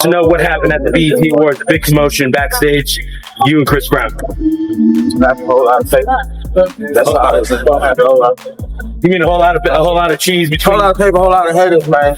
To know what happened at the BET Awards, the big commotion backstage, you and Chris Brown. That's a whole lot of tape. That's all it is. You mean a whole lot of cheese between? A whole lot of tape, a whole lot of haters, man.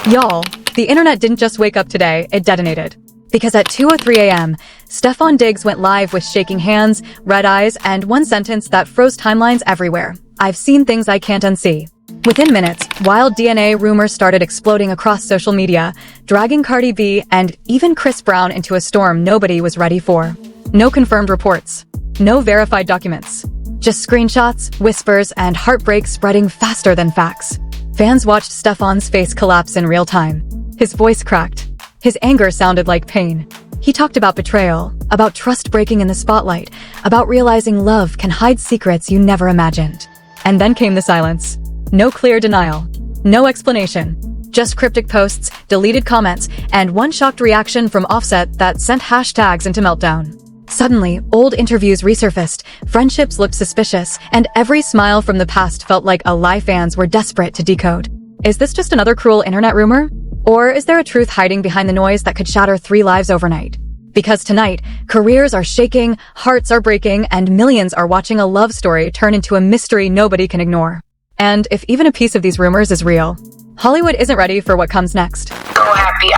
Y'all, the internet didn't just wake up today, it detonated. Because at 2:03 a.m., Stefon Diggs went live with shaking hands, red eyes, and one sentence that froze timelines everywhere. I've seen things I can't unsee. Within minutes, wild DNA rumors started exploding across social media, dragging Cardi B and even Chris Brown into a storm nobody was ready for. No confirmed reports. No verified documents. Just screenshots, whispers, and heartbreak spreading faster than facts. Fans watched Stefon's face collapse in real time. His voice cracked. His anger sounded like pain. He talked about betrayal, about trust breaking in the spotlight, about realizing love can hide secrets you never imagined. And then came the silence. No clear denial. No explanation. Just cryptic posts, deleted comments, and one shocked reaction from Offset that sent hashtags into meltdown. Suddenly, old interviews resurfaced, friendships looked suspicious, and every smile from the past felt like a lie fans were desperate to decode. Is this just another cruel internet rumor? Or is there a truth hiding behind the noise that could shatter 3 lives overnight? Because tonight, careers are shaking, hearts are breaking, and millions are watching a love story turn into a mystery nobody can ignore. And if even a piece of these rumors is real, Hollywood isn't ready for what comes next. So happy.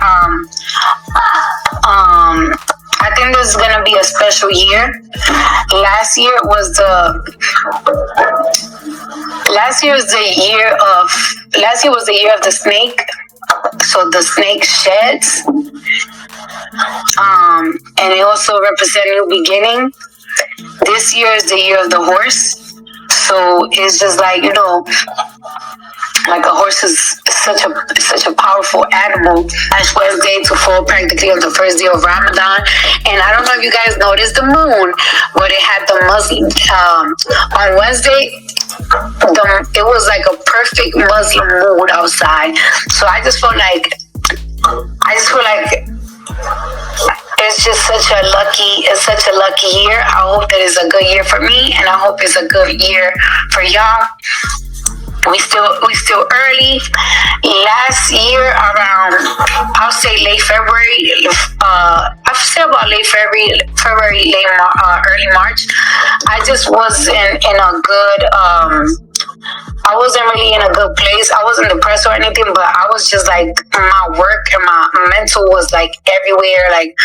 I think this is gonna be a special year. Last year was the year of the snake. So the snake sheds. And it also represents new beginning. This year is the year of the horse. So it's just like, like a horse is such a powerful animal. Ash Wednesday to fall practically on the first day of Ramadan. And I don't know if you guys noticed the moon, but it had the Muslim on Wednesday. It was like a perfect Muslim mood outside. So I just feel like it's just such a lucky year. I hope that it's a good year for me, and I hope it's a good year for y'all. We still early. Last year around, I'll say late February. I'll say about late February, early March. I just wasn't in a good. I wasn't really in a good place. I wasn't depressed or anything, but I was just like, my work and my mental was like everywhere. Like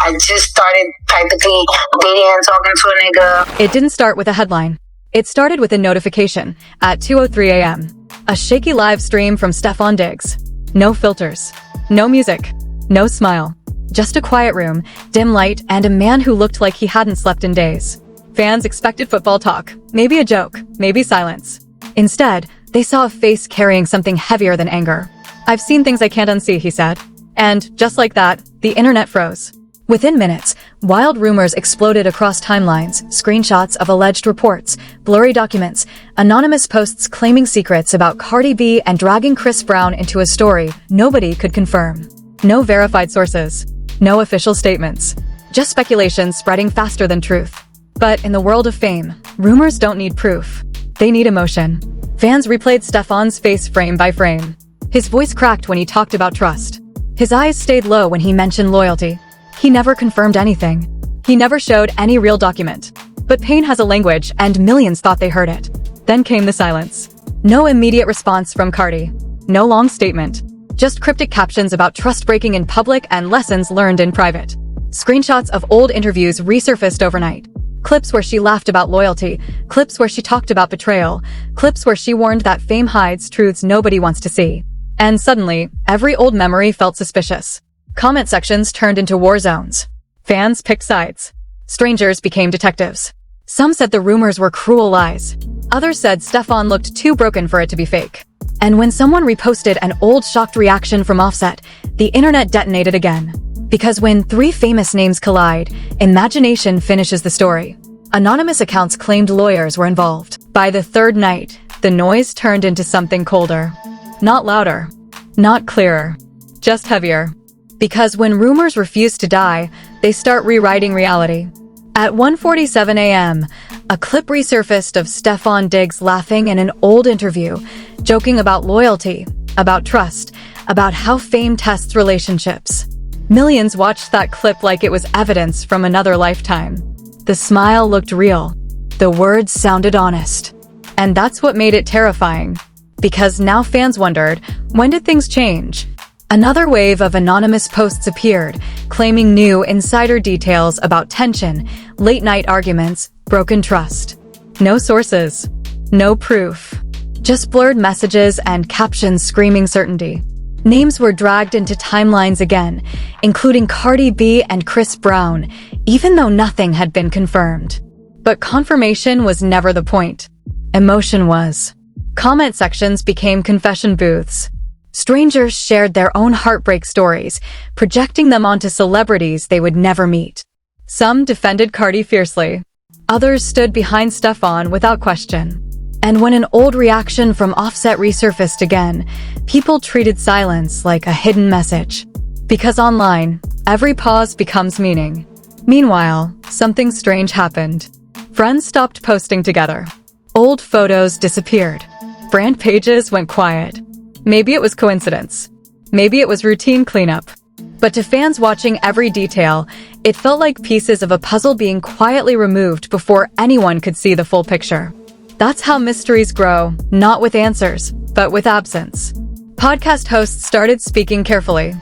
I just started practically dating and talking to a nigga. It didn't start with a headline. It started with a notification at 2:03 a.m. A shaky live stream from Stefon Diggs. No filters. No music. No smile. Just a quiet room, dim light, and a man who looked like he hadn't slept in days. Fans expected football talk. Maybe a joke. Maybe silence. Instead, they saw a face carrying something heavier than anger. "I've seen things I can't unsee," he said. And just like that, the internet froze. Within minutes, wild rumors exploded across timelines, screenshots of alleged reports, blurry documents, anonymous posts claiming secrets about Cardi B and dragging Chris Brown into a story nobody could confirm. No verified sources. No official statements. Just speculation spreading faster than truth. But in the world of fame, rumors don't need proof. They need emotion. Fans replayed Stefon's face frame by frame. His voice cracked when he talked about trust. His eyes stayed low when he mentioned loyalty. He never confirmed anything. He never showed any real document. But pain has a language, and millions thought they heard it. Then came the silence. No immediate response from Cardi. No long statement. Just cryptic captions about trust breaking in public and lessons learned in private. Screenshots of old interviews resurfaced overnight. Clips where she laughed about loyalty. Clips where she talked about betrayal. Clips where she warned that fame hides truths nobody wants to see. And suddenly, every old memory felt suspicious. Comment sections turned into war zones. Fans picked sides. Strangers became detectives. Some said the rumors were cruel lies. Others said Stefon looked too broken for it to be fake. And when someone reposted an old shocked reaction from Offset, the internet detonated again. Because when 3 famous names collide, imagination finishes the story. Anonymous accounts claimed lawyers were involved. By the 3rd night, the noise turned into something colder. Not louder. Not clearer. Just heavier. Because when rumors refuse to die, they start rewriting reality. At 1:47 a.m., a clip resurfaced of Stefon Diggs laughing in an old interview, joking about loyalty, about trust, about how fame tests relationships. Millions watched that clip like it was evidence from another lifetime. The smile looked real. The words sounded honest. And that's what made it terrifying. Because now fans wondered, when did things change? Another wave of anonymous posts appeared, claiming new insider details about tension, late-night arguments, broken trust. No sources. No proof. Just blurred messages and captions screaming certainty. Names were dragged into timelines again, including Cardi B and Chris Brown, even though nothing had been confirmed. But confirmation was never the point. Emotion was. Comment sections became confession booths. Strangers shared their own heartbreak stories, projecting them onto celebrities they would never meet. Some defended Cardi fiercely. Others stood behind Stefon without question. And when an old reaction from Offset resurfaced again, people treated silence like a hidden message. Because online, every pause becomes meaning. Meanwhile, something strange happened. Friends stopped posting together. Old photos disappeared. Brand pages went quiet. Maybe it was coincidence. Maybe it was routine cleanup. But to fans watching every detail, it felt like pieces of a puzzle being quietly removed before anyone could see the full picture. That's how mysteries grow, not with answers, but with absence. Podcast hosts started speaking carefully.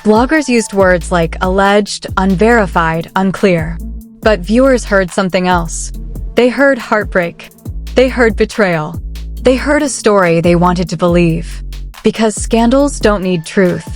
Bloggers used words like alleged, unverified, unclear. But viewers heard something else. They heard heartbreak. They heard betrayal. They heard a story they wanted to believe. Because scandals don't need truth.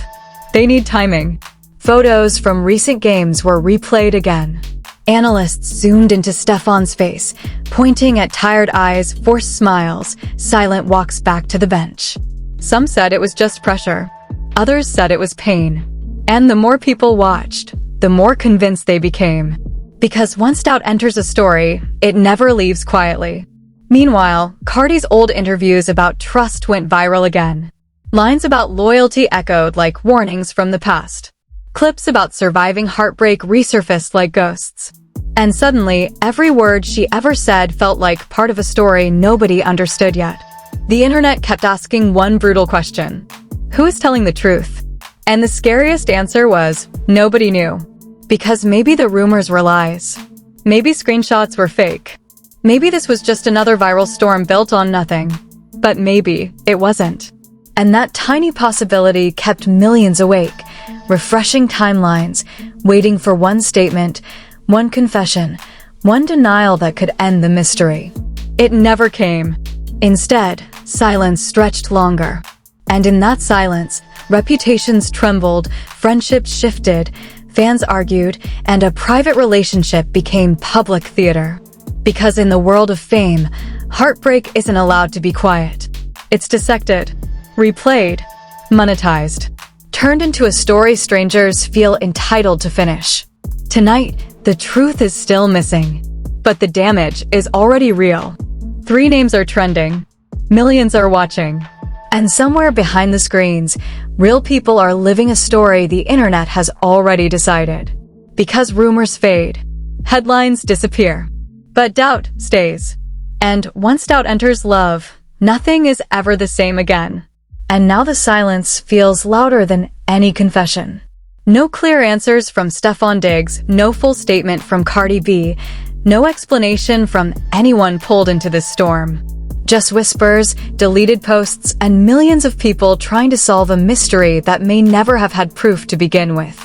They need timing. Photos from recent games were replayed again. Analysts zoomed into Stefon's face, pointing at tired eyes, forced smiles, silent walks back to the bench. Some said it was just pressure. Others said it was pain. And the more people watched, the more convinced they became. Because once doubt enters a story, it never leaves quietly. Meanwhile, Cardi's old interviews about trust went viral again. Lines about loyalty echoed like warnings from the past. Clips about surviving heartbreak resurfaced like ghosts. And suddenly, every word she ever said felt like part of a story nobody understood yet. The internet kept asking one brutal question. Who is telling the truth? And the scariest answer was, nobody knew. Because maybe the rumors were lies. Maybe screenshots were fake. Maybe this was just another viral storm built on nothing. But maybe it wasn't. And that tiny possibility kept millions awake, refreshing timelines, waiting for one statement, one confession, one denial that could end the mystery. It never came. Instead, silence stretched longer. And in that silence, reputations trembled, friendships shifted, fans argued, and a private relationship became public theater. Because in the world of fame, heartbreak isn't allowed to be quiet. It's dissected, replayed, monetized, turned into a story strangers feel entitled to finish. Tonight, the truth is still missing, but the damage is already real. 3 names are trending. Millions are watching. And somewhere behind the screens, real people are living a story the internet has already decided. Because rumors fade, headlines disappear, but doubt stays. And once doubt enters love, nothing is ever the same again. And now the silence feels louder than any confession. No clear answers from Stefon Diggs, no full statement from Cardi B, no explanation from anyone pulled into this storm. Just whispers, deleted posts, and millions of people trying to solve a mystery that may never have had proof to begin with.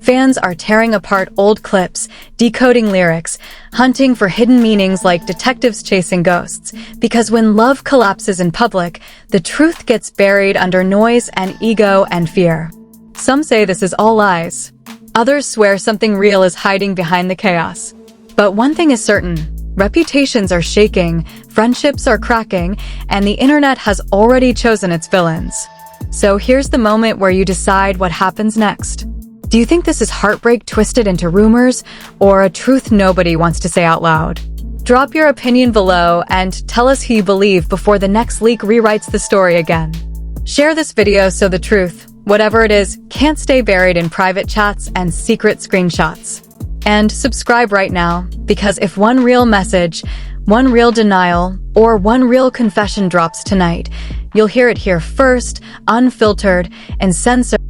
Fans are tearing apart old clips, decoding lyrics, hunting for hidden meanings like detectives chasing ghosts, because when love collapses in public, the truth gets buried under noise and ego and fear. Some say this is all lies. Others swear something real is hiding behind the chaos. But one thing is certain, reputations are shaking, friendships are cracking, and the internet has already chosen its villains. So here's the moment where you decide what happens next. Do you think this is heartbreak twisted into rumors, or a truth nobody wants to say out loud? Drop your opinion below and tell us who you believe before the next leak rewrites the story again. Share this video so the truth, whatever it is, can't stay buried in private chats and secret screenshots. And subscribe right now, because if one real message, one real denial, or one real confession drops tonight, you'll hear it here first, unfiltered, and censored.